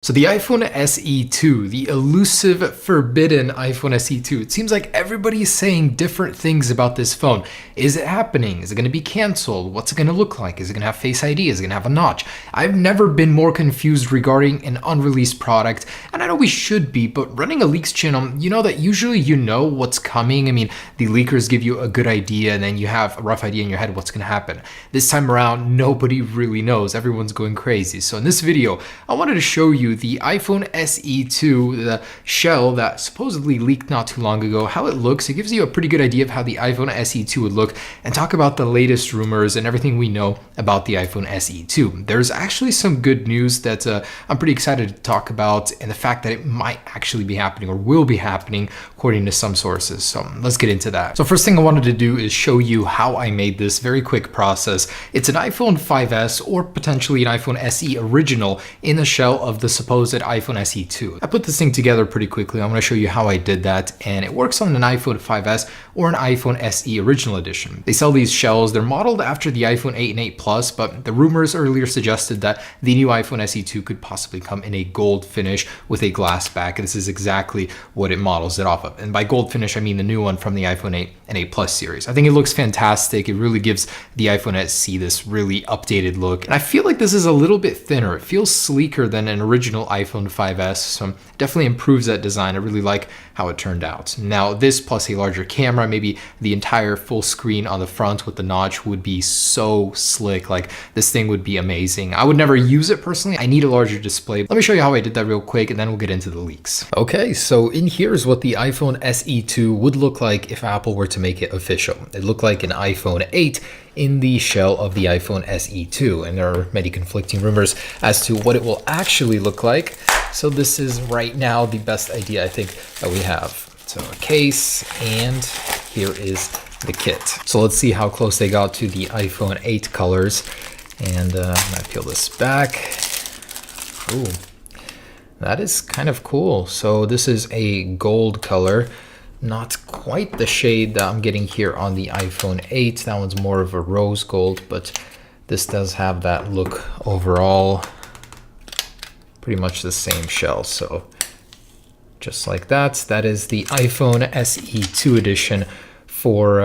So the iPhone SE2, the elusive, forbidden iPhone SE2, it seems like everybody's saying different things about this phone. Is it happening? Is it going to be canceled? What's it going to look like? Is it going to have Face ID? Is it going to have a notch? I've never been more confused regarding an unreleased product, and I know we should be, but running a leaks channel, you know that usually you know what's coming. I mean, the leakers give you a good idea, and then you have a rough idea in your head what's going to happen. This time around, nobody really knows. Everyone's going crazy. So in this video, I wanted to show you the iPhone SE2, the shell that supposedly leaked not too long ago, how it looks. It gives you a pretty good idea of how the iPhone SE2 would look, and talk about the latest rumors and everything we know about the iPhone SE2. There's actually some good news that I'm pretty excited to talk about, and the fact that it might actually be happening or will be happening according to some sources. So let's get into that. So first thing I wanted to do is show you how I made this very quick process. It's an iPhone 5S or potentially an iPhone SE original in the shell of the supposed iPhone SE2. I put this thing together pretty quickly. I'm going to show you how I did that, and it works on an iPhone 5S or an iPhone SE original edition. They sell these shells. They're modeled after the iPhone 8 and 8 Plus, but the rumors earlier suggested that the new iPhone SE2 could possibly come in a gold finish with a glass back. This is exactly what it models it off of. And by gold finish, I mean the new one from the iPhone 8 and 8 Plus series. I think it looks fantastic. It really gives the iPhone SE this really updated look. And I feel like this is a little bit thinner. It feels sleeker than an original iPhone 5S, so definitely improves that design. I really like how it turned out. Now this plus a larger camera, maybe the entire full screen on the front with the notch would be so slick. Like, this thing would be amazing. I would never use it personally. I need a larger display. Let me show you how I did that real quick, and then we'll get into the leaks. Okay, so in here is what the iPhone SE2 would look like if Apple were to make it official. It looked like an iPhone 8 in the shell of the iPhone SE2, and there are many conflicting rumors as to what it will actually look like. So this is right now the best idea I think that we have. So a case, and here is the kit. So let's see how close they got to the iPhone 8 colors. And I'm gonna peel this back. Ooh, that is kind of cool. So this is a gold color. Not quite the shade that I'm getting here on the iPhone 8. That one's more of a rose gold, but this does have that look overall. Pretty much the same shell. So just like that, that is the iPhone SE2 edition for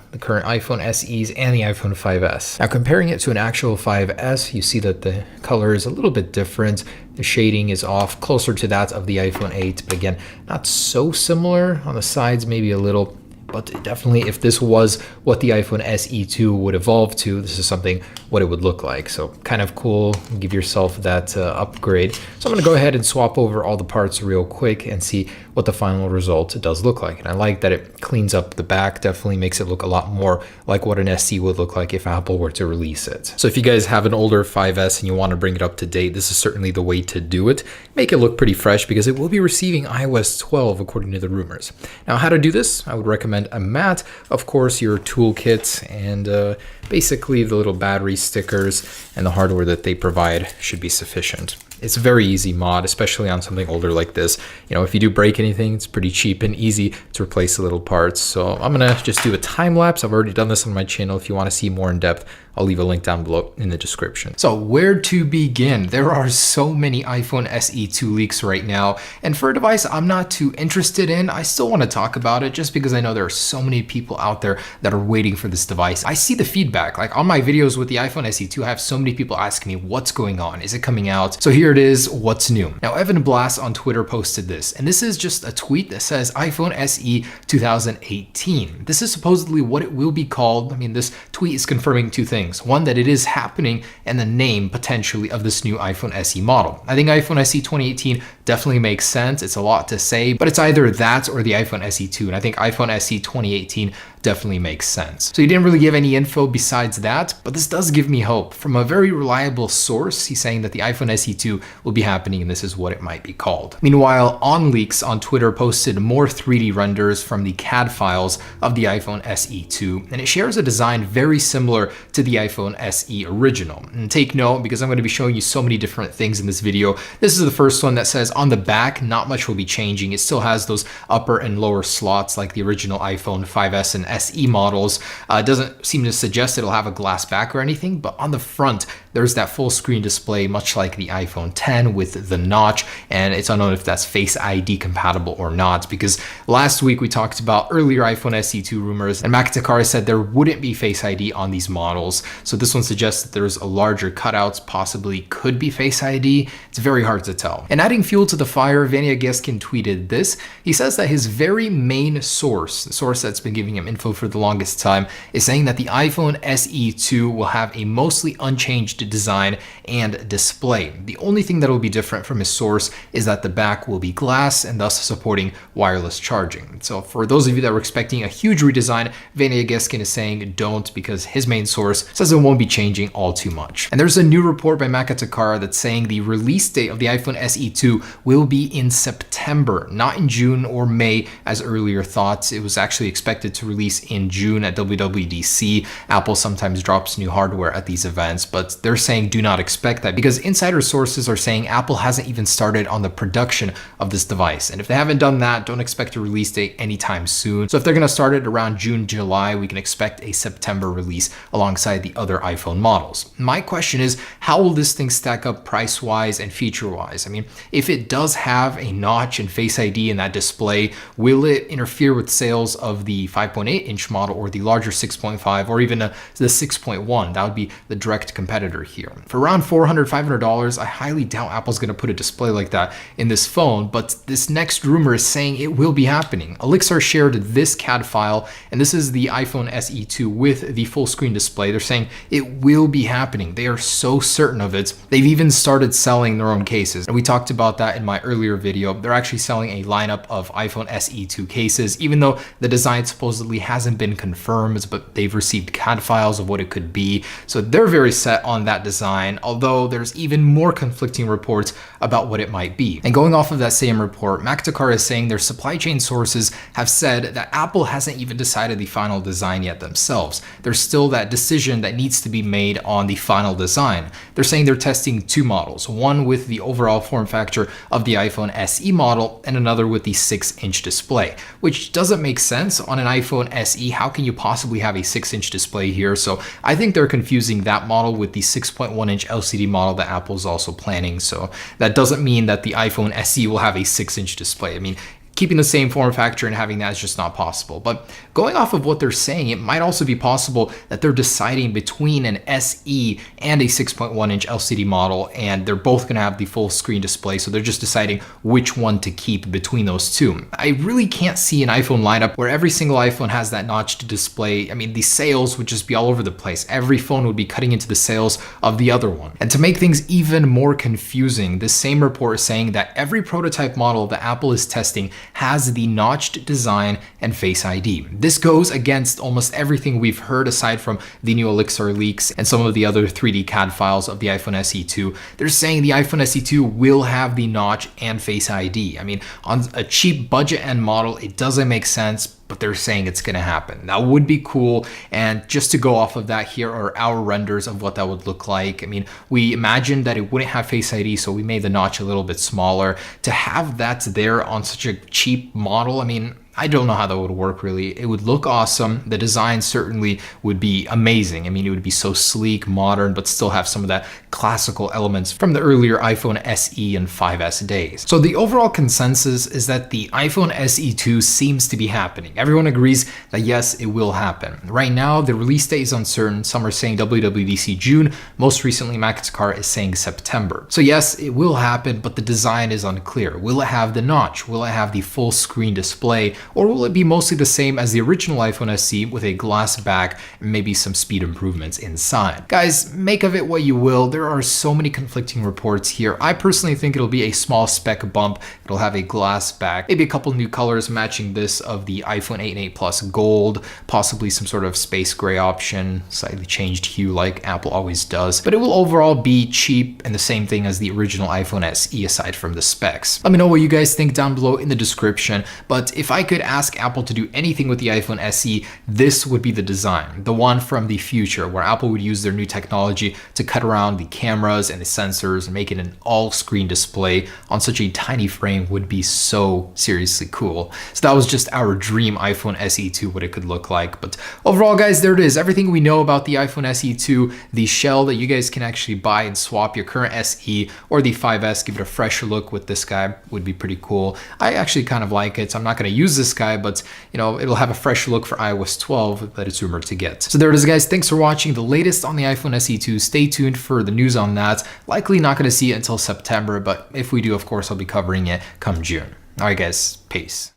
the current iPhone SEs and the iPhone 5S. Now comparing it to an actual 5S, you see that the color is a little bit different. The shading is off, closer to that of the iPhone 8, but again, not so similar. On the sides, maybe a little, but definitely if this was what the iPhone SE2 would evolve to, this is something what it would look like. So kind of cool, give yourself that upgrade. So I'm gonna go ahead and swap over all the parts real quick and see what the final result does look like. And I like that it cleans up the back, definitely makes it look a lot more like what an SE would look like if Apple were to release it. So if you guys have an older 5S and you wanna bring it up to date, this is certainly the way to do it. Make it look pretty fresh because it will be receiving iOS 12 according to the rumors. Now how to do this, I would recommend a mat, of course your toolkit, and basically the little battery stickers and the hardware that they provide should be sufficient. It's a very easy mod, especially on something older like this. You know, if you do break anything, it's pretty cheap and easy to replace the little parts. So I'm gonna just do a time lapse. I've already done this on my channel. If you wanna see more in depth, I'll leave a link down below in the description. So where to begin? There are so many iPhone SE2 leaks right now, and for a device I'm not too interested in, I still want to talk about it just because I know there are so many people out there that are waiting for this device. I see the feedback, like on my videos with the iPhone SE2, I have so many people asking me what's going on, is it coming out? So here it is, what's new. Now Evan Blass on Twitter posted this, and this is just a tweet that says iPhone SE 2018. This is supposedly what it will be called. I mean, this tweet is confirming two things. One, that it is happening, and the name potentially of this new iPhone SE model. I think iPhone SE 2018 definitely makes sense. It's a lot to say, but it's either that or the iPhone SE2, and I think iPhone SE 2018 definitely makes sense. So he didn't really give any info besides that, but this does give me hope. From a very reliable source, he's saying that the iPhone SE2 will be happening, and this is what it might be called. Meanwhile, OnLeaks on Twitter posted more 3D renders from the CAD files of the iPhone SE2, and it shares a design very similar to the iPhone SE original. And take note, because I'm going to be showing you so many different things in this video. This is the first one that says on the back, not much will be changing. It still has those upper and lower slots like the original iPhone 5S and SE models. It doesn't seem to suggest it'll have a glass back or anything, but on the front, there's that full screen display, much like the iPhone 10 with the notch, and it's unknown if that's Face ID compatible or not, because last week we talked about earlier iPhone SE2 rumors, and Takara said there wouldn't be Face ID on these models. So this one suggests that there's a larger cutouts, possibly could be Face ID. It's very hard to tell. And adding fuel to the fire, Vania Geskin tweeted this. He says that his very main source, the source that's been giving him info for the longest time, is saying that the iPhone SE2 will have a mostly unchanged design and display. The only thing that will be different from his source is that the back will be glass and thus supporting wireless charging. So for those of you that were expecting a huge redesign, Vania Geskin is saying don't, because his main source says it won't be changing all too much. And there's a new report by Takara that's saying the release date of the iPhone SE2 will be in September, not in June or May as earlier thought. It was actually expected to release in June at WWDC. Apple sometimes drops new hardware at these events, but they're saying do not expect that, because insider sources are saying Apple hasn't even started on the production of this device. And if they haven't done that, don't expect a release date anytime soon. So if they're going to start it around June, July, we can expect a September release alongside the other iPhone models. My question is, how will this thing stack up price-wise and feature-wise? I mean, if it does have a notch and Face ID in that display, will it interfere with sales of the 5.8-inch model or the larger 6.5 or even the 6.1? That would be the direct competitor here. For around $400, $500, I highly doubt Apple's going to put a display like that in this phone, but this next rumor is saying it will be happening. Elixir shared this CAD file, and this is the iPhone SE2 with the full screen display. They're saying it will be happening. They are so certain of it. They've even started selling their own cases. And we talked about that in my earlier video. They're actually selling a lineup of iPhone SE2 cases, even though the design supposedly hasn't been confirmed, but they've received CAD files of what it could be. So they're very set on that design, although there's even more conflicting reports about what it might be. And going off of that same report, Takara is saying their supply chain sources have said that Apple hasn't even decided the final design yet themselves. There's still that decision that needs to be made on the final design. They're saying they're testing two models, one with the overall form factor of the iPhone SE model and another with the 6-inch display, which doesn't make sense on an iPhone SE. How can you possibly have a 6-inch display here? So I think they're confusing that model with the 6.1-inch LCD model that Apple's also planning. So that doesn't mean that the iPhone SE will have a 6-inch display. I mean, keeping the same form factor and having that is just not possible. But going off of what they're saying, it might also be possible that they're deciding between an SE and a 6.1-inch LCD model, and they're both going to have the full screen display. So they're just deciding which one to keep between those two. I really can't see an iPhone lineup where every single iPhone has that notched display. I mean, the sales would just be all over the place. Every phone would be cutting into the sales of the other one. And to make things even more confusing, this same report is saying that every prototype model that Apple is testing has the notched design and Face ID. This goes against almost everything we've heard aside from the new Elixir leaks and some of the other 3D CAD files of the iPhone SE2. They're saying the iPhone SE2 will have the notch and Face ID. I mean, on a cheap budget end model, it doesn't make sense, but they're saying it's going to happen. That would be cool. And just to go off of that, here are our renders of what that would look like. I mean, we imagined that it wouldn't have Face ID, so we made the notch a little bit smaller. To have that there on such a cheap model, I mean, I don't know how that would work really. It would look awesome. The design certainly would be amazing. I mean, it would be so sleek, modern, but still have some of that classical elements from the earlier iPhone SE and 5S days. So the overall consensus is that the iPhone SE2 seems to be happening. Everyone agrees that yes, it will happen. Right now, the release date is uncertain. Some are saying WWDC June. Most recently, Takara is saying September. So yes, it will happen, but the design is unclear. Will it have the notch? Will it have the full screen display? Or will it be mostly the same as the original iPhone SE with a glass back and maybe some speed improvements inside? Guys, make of it what you will. There are so many conflicting reports here. I personally think it'll be a small spec bump. It'll have a glass back, maybe a couple new colors matching this of the iPhone 8 and 8 Plus gold, possibly some sort of space gray option, slightly changed hue like Apple always does. But it will overall be cheap and the same thing as the original iPhone SE aside from the specs. Let me know what you guys think down below in the description. But if I could ask Apple to do anything with the iPhone SE, this would be the design, the one from the future, where Apple would use their new technology to cut around the cameras and the sensors and make it an all-screen display on such a tiny frame would be so seriously cool. So that was just our dream iPhone SE2, what it could look like. But overall, guys, there it is. Everything we know about the iPhone SE2, the shell that you guys can actually buy and swap your current SE or the 5S, give it a fresher look with this guy would be pretty cool. I actually kind of like it. So I'm not going to use this guy, but you know, it'll have a fresh look for iOS 12 that it's rumored to get. So there it is, guys. Thanks for watching the latest on the iPhone SE2. Stay tuned for the news on that. Likely not going to see it until September, but if we do, of course, I'll be covering it come June. All right, guys. Peace.